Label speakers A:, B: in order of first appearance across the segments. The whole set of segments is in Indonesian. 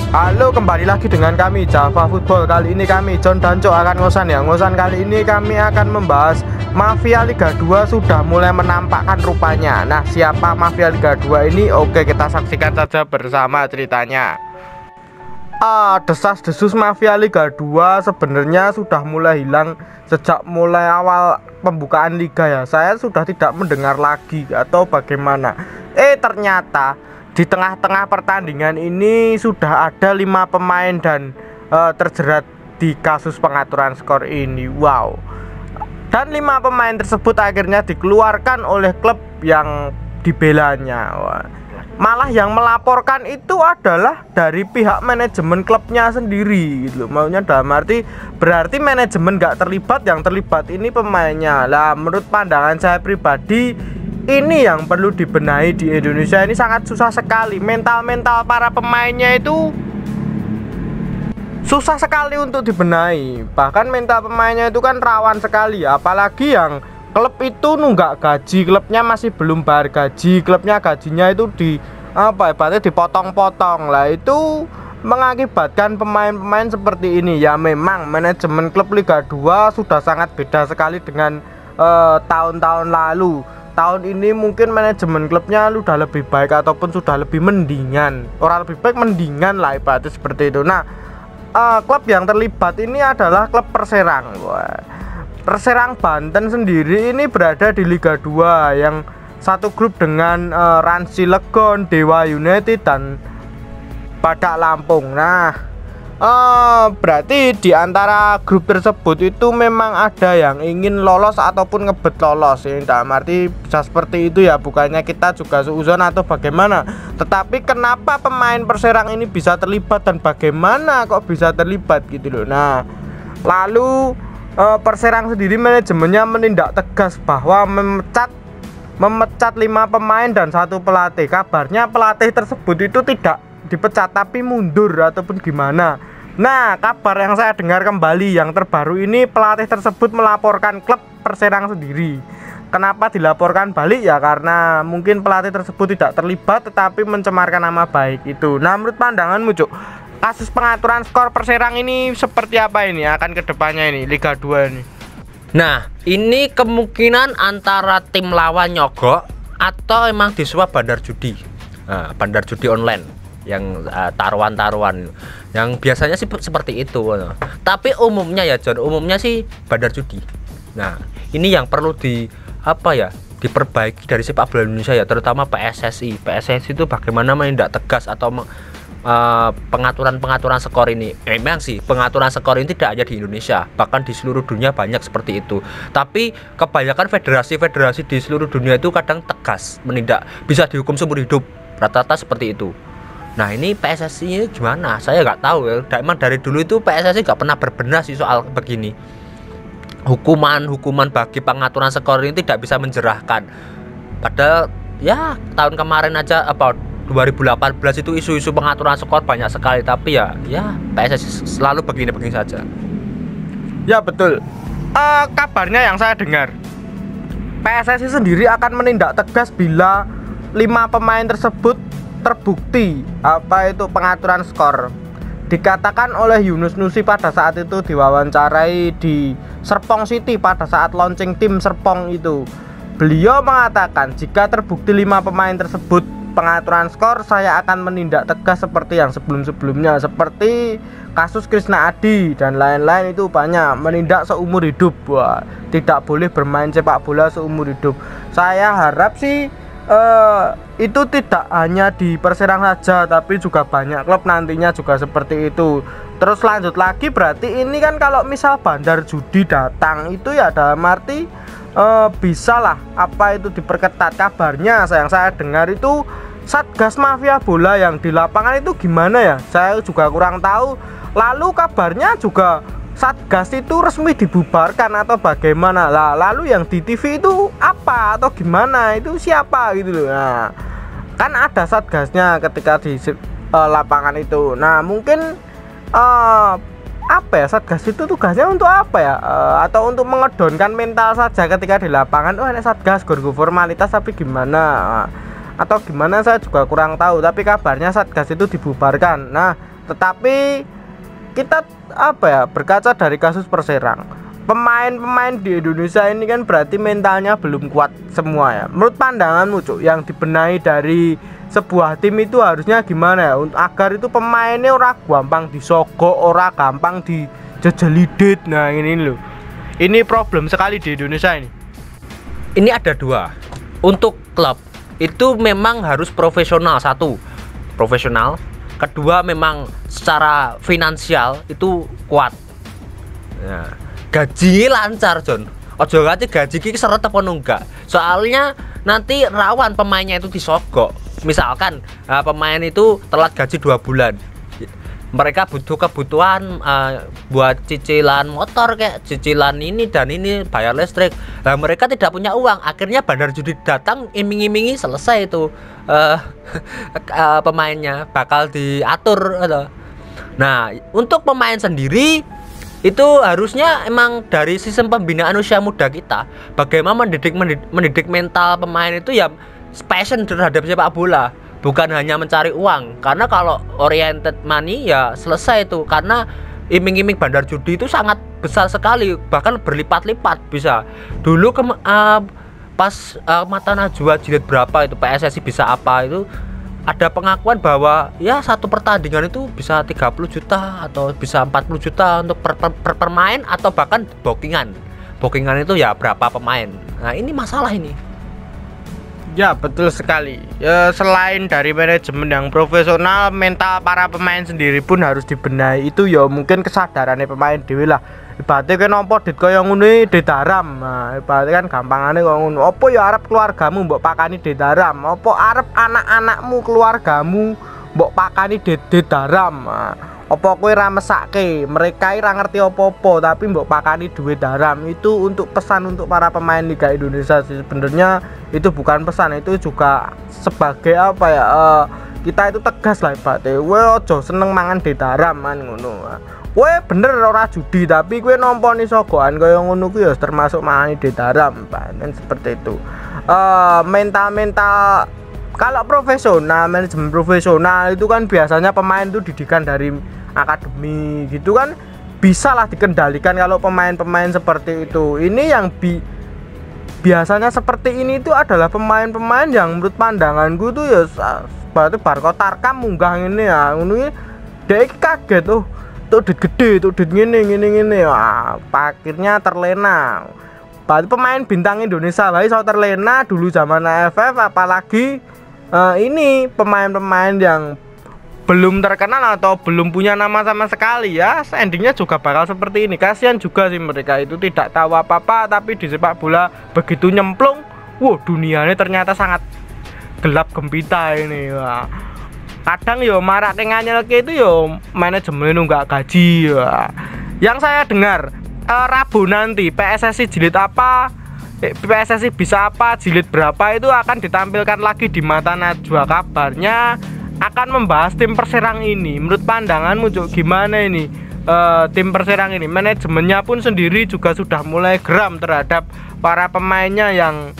A: Halo, kembali lagi dengan kami Java Football. Kali ini kami John dan Cok akan ngosan ya. Ngosan kali ini kami akan membahas mafia Liga 2 sudah mulai menampakkan rupanya. Nah, siapa mafia Liga 2 ini? Oke, kita saksikan saja bersama ceritanya. Desas-desus mafia Liga 2 sebenarnya sudah mulai hilang sejak mulai awal pembukaan liga ya. Saya sudah tidak mendengar lagi atau bagaimana. Ternyata di tengah-tengah pertandingan ini sudah ada 5 pemain dan terjerat di kasus pengaturan skor ini. Wow. Dan 5 pemain tersebut akhirnya dikeluarkan oleh klub yang dibelanya. Wah. Malah yang melaporkan itu adalah dari pihak manajemen klubnya sendiri gitu. Maunya dalam arti berarti manajemen gak terlibat, yang terlibat ini pemainnya. Lah menurut pandangan saya pribadi, ini yang perlu dibenahi di Indonesia. Ini sangat susah sekali. Mental para pemainnya itu susah sekali untuk dibenahi. Bahkan mental pemainnya itu kan rawan sekali. Apalagi yang klub itu nunggak gaji, klubnya masih belum bayar gaji, klubnya gajinya itu dipotong-potong. Lah itu mengakibatkan pemain-pemain seperti ini. Ya memang manajemen klub Liga 2 sudah sangat beda sekali dengan tahun-tahun lalu. Tahun ini mungkin manajemen klubnya sudah lebih baik ataupun sudah lebih mendingan. Orang lebih baik mendingan lah ibaratnya seperti itu. Nah, klub yang terlibat ini adalah klub Perserang. Perserang Banten sendiri ini berada di Liga 2 yang satu grup dengan Rans Cilegon, Dewa United dan Badak Lampung. Nah, berarti di antara grup tersebut itu memang ada yang ingin lolos ataupun ngebet lolos. Ini dalam arti bisa seperti itu ya, bukannya kita juga seuzon atau bagaimana. Tetapi kenapa pemain Perserang ini bisa terlibat dan bagaimana kok bisa terlibat gitu loh. Nah, lalu Perserang sendiri manajemennya menindak tegas bahwa memecat 5 pemain dan 1 pelatih. Kabarnya pelatih tersebut itu tidak dipecat tapi mundur ataupun gimana. Nah, kabar yang saya dengar kembali yang terbaru ini, pelatih tersebut melaporkan klub Perserang sendiri. Kenapa dilaporkan balik ya? Karena mungkin pelatih tersebut tidak terlibat tetapi mencemarkan nama baik itu. Nah, menurut pandanganmu Cuk, kasus pengaturan skor Perserang ini seperti apa ini akan kedepannya ini Liga 2 ini?
B: Nah, ini kemungkinan antara tim lawan nyogok atau emang disuap bandar judi. Nah, bandar judi online yang taruhan-taruhan yang biasanya sih seperti itu. Tapi umumnya ya John, umumnya sih bandar judi. Nah, ini yang perlu diperbaiki dari sepak bola Indonesia ya, terutama PSSI. PSSI itu bagaimana menindak tegas atau pengaturan skor ini. Memang sih pengaturan skor ini tidak hanya di Indonesia, bahkan di seluruh dunia banyak seperti itu. Tapi kebanyakan federasi-federasi di seluruh dunia itu kadang tegas menindak, bisa dihukum seumur hidup, rata-rata seperti itu. Nah, ini PSSI ini gimana? Saya nggak tahu ya. Emang dari dulu itu PSSI nggak pernah berbenah sih soal begini. Hukuman bagi pengaturan skor ini tidak bisa menjerahkan. Padahal ya tahun kemarin aja 2018 itu isu-isu pengaturan skor banyak sekali, tapi ya PSSI selalu begini-begini saja.
A: Ya betul. Kabarnya yang saya dengar, PSSI sendiri akan menindak tegas bila 5 pemain tersebut terbukti pengaturan skor. Dikatakan oleh Yunus Nusi pada saat itu diwawancarai di Serpong City pada saat launching tim Serpong itu. Beliau mengatakan jika terbukti 5 pemain tersebut pengaturan skor, saya akan menindak tegas seperti yang sebelum-sebelumnya, seperti kasus Krisna Adi dan lain-lain. Itu banyak, menindak seumur hidup. Wah, tidak boleh bermain sepak bola seumur hidup. Saya harap sih itu tidak hanya di Perserang saja, tapi juga banyak klub nantinya juga seperti itu. Terus lanjut lagi, berarti ini kan kalau misal bandar judi datang itu ya dalam arti bisalah diperketat. Kabarnya yang saya dengar itu Satgas Mafia Bola yang di lapangan itu gimana ya, saya juga kurang tahu. Lalu kabarnya juga Satgas itu resmi dibubarkan atau bagaimana lah. Lalu yang di TV itu apa atau gimana, itu siapa gitu loh. Nah, kan ada Satgasnya ketika di lapangan itu. Nah, mungkin Satgas itu tugasnya untuk apa ya? Atau untuk mengedonkan mental saja ketika di lapangan. Ini Satgas gurgu formalitas tapi gimana? atau gimana saya juga kurang tahu, tapi kabarnya Satgas itu dibubarkan. Nah, tetapi kita berkaca dari kasus Perserang, pemain-pemain di Indonesia ini kan berarti mentalnya belum kuat semua ya. Menurut pandanganmu Cuk, yang dibenahi dari sebuah tim itu harusnya gimana ya agar itu pemainnya ora gampang disogok, ora gampang dijejelidet. Nah ini loh, ini problem sekali di Indonesia ini.
B: Ini ada dua. Untuk klub itu memang harus profesional, satu profesional, kedua memang secara finansial itu kuat. Nah, gaji lancar John, ojo nganti gaji ki seret apa enggak, soalnya nanti rawan pemainnya itu disogok. Misalkan pemain itu telat gaji 2 bulan, mereka butuh kebutuhan buat cicilan motor, kayak cicilan ini dan ini, bayar listrik. Nah, mereka tidak punya uang, akhirnya bandar judi datang iming-imingi, selesai itu pemainnya bakal diatur. Nah, untuk pemain sendiri itu harusnya emang dari sistem pembinaan usia muda kita, bagaimana mendidik mental pemain itu ya passion terhadap sepak bola, bukan hanya mencari uang. Karena kalau oriented money ya selesai itu, karena iming-iming bandar judi itu sangat besar sekali, bahkan berlipat-lipat bisa. Dulu pas Mata Najwa jilid berapa itu PSSI bisa apa itu, ada pengakuan bahwa ya satu pertandingan itu bisa 30 juta atau bisa 40 juta untuk per pemain, atau bahkan bookingan itu ya berapa pemain. Nah ini masalah ini.
A: Ya betul sekali ya, selain dari manajemen yang profesional, mental para pemain sendiri pun harus dibenahi. Itu ya mungkin kesadarannya pemain dewe lah. Ibaratnya kan nompo dit kaya ngene didaram. Nah, ibaratnya kan gampangane kaya ngono. Apa ya arep keluargamu mbok pakani didaram? Apa arep anak-anakmu keluargamu mbok pakani didaram? Nah, apa kowe ra mesake? Mereka ora ngerti apa-apa tapi mbok pakani duwe daram. Itu untuk pesan untuk para pemain Liga Indonesia sih. Sebenarnya itu bukan pesan, itu juga sebagai kita itu tegas lah ibaratnya. Kowe aja seneng mangan didaram man ngono. Kowe bener ora judi tapi kowe nampani sogokan kaya ngono kuwi ya termasuk mangani didaram, dan seperti itu. Mental kalau profesional, manajemen profesional itu kan biasanya pemain itu didikan dari akademi gitu kan, bisa lah dikendalikan kalau pemain-pemain seperti itu. Ini yang biasanya seperti ini itu adalah pemain-pemain yang menurut pandanganku tuh ya berarti Barco Tarkam munggah ini ya ngono iki, dhek kaget tuh dit gede, tuh dit ngene. Wah, akhirnya terlena. Berarti pemain bintang Indonesia wae iso terlena dulu zaman AFF, apalagi ini pemain-pemain yang belum terkenal atau belum punya nama sama sekali ya, endingnya juga bakal seperti ini. Kasihan juga sih mereka itu tidak tahu apa-apa, tapi di sepak bola begitu nyemplung, wah dunianya ternyata sangat gelap gempita ini. Wah, kadang yo marak nganyelke itu yo manajemen nunggak gaji ya. Yang saya dengar Rabu nanti PSSI jilid apa, PSSI bisa apa, jilid berapa itu akan ditampilkan lagi di Mata Najwa. Kabarnya akan membahas tim Perserang ini. Menurut pandanganmu Cuk, gimana ini tim Perserang ini? Manajemennya pun sendiri juga sudah mulai geram terhadap para pemainnya yang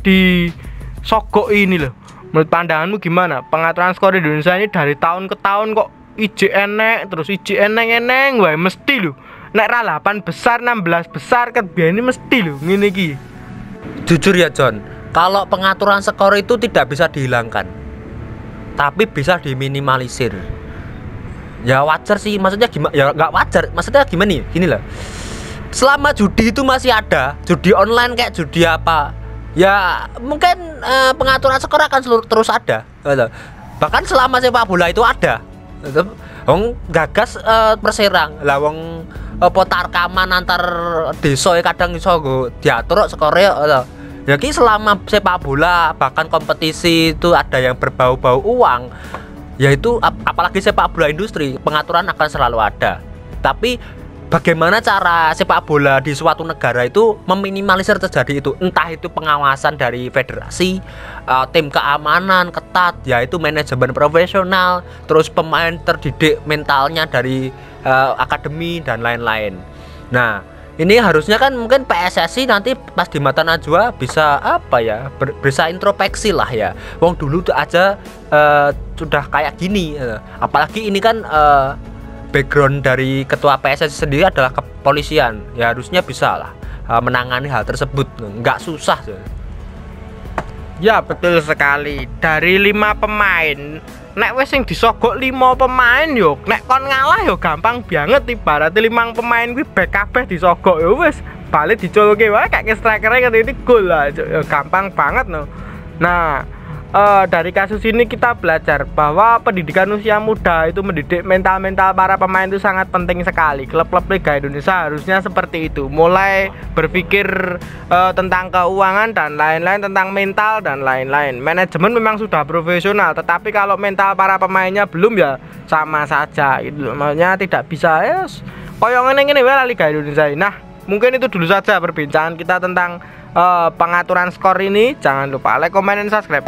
A: disogok ini loh. Menurut pandanganmu gimana? Pengaturan skor Indonesia ini dari tahun ke tahun kok iji enek terus iji eneng wae mesti lho. Nek ra 8 besar 16 besar kan biyen mesti lho ngene iki.
B: Jujur ya John, kalau pengaturan skor itu tidak bisa dihilangkan, tapi bisa diminimalisir. Ya wajar sih, maksudnya gimana? Ya nggak wajar, maksudnya gimana nih? Gini lah, selama judi itu masih ada, judi online kayak judi apa, ya mungkin pengaturan skor akan terus ada. Bahkan selama sepak bola itu ada. Wong gagas Perserang, lah wong Tarkaman antar desa kadang iso nggo diatur skore. Ya ki selama sepak bola bahkan kompetisi itu ada yang berbau-bau uang, yaitu apalagi sepak bola industri, pengaturan akan selalu ada. Tapi bagaimana cara sepak bola di suatu negara itu meminimalisir terjadi itu, entah itu pengawasan dari federasi, tim keamanan ketat, yaitu manajemen profesional, terus pemain terdidik mentalnya dari akademi dan lain-lain. Nah, Ini harusnya kan mungkin PSSI nanti pas di mata Najwa bisa apa ya, bisa introspeksi lah ya. Wong dulu tuh aja sudah kayak gini, apalagi ini kan background dari ketua PSSI sendiri adalah kepolisian, ya harusnya bisa lah menangani hal tersebut, nggak susah.
A: Ya betul sekali. Dari 5 pemain, nek wis sing disogok 5 pemain yo, nek kon ngalah yo gampang banget. Ibarat 5 pemain kuwi back kabeh disogok yo wis balik dicolke wae kayak strikernya ngerti gol lah. Yo gampang banget no. Nah, dari kasus ini kita belajar bahwa pendidikan usia muda itu mendidik mental-mental para pemain itu sangat penting sekali. Klub-klub Liga Indonesia harusnya seperti itu, mulai berpikir tentang keuangan dan lain-lain, tentang mental dan lain-lain. Manajemen memang sudah profesional, tetapi kalau mental para pemainnya belum ya sama saja gitu. Maksudnya tidak bisa ya koyo ngene-ngene wae Liga Indonesia. Nah, mungkin itu dulu saja perbincangan kita tentang pengaturan skor ini. Jangan lupa like, comment, dan subscribe.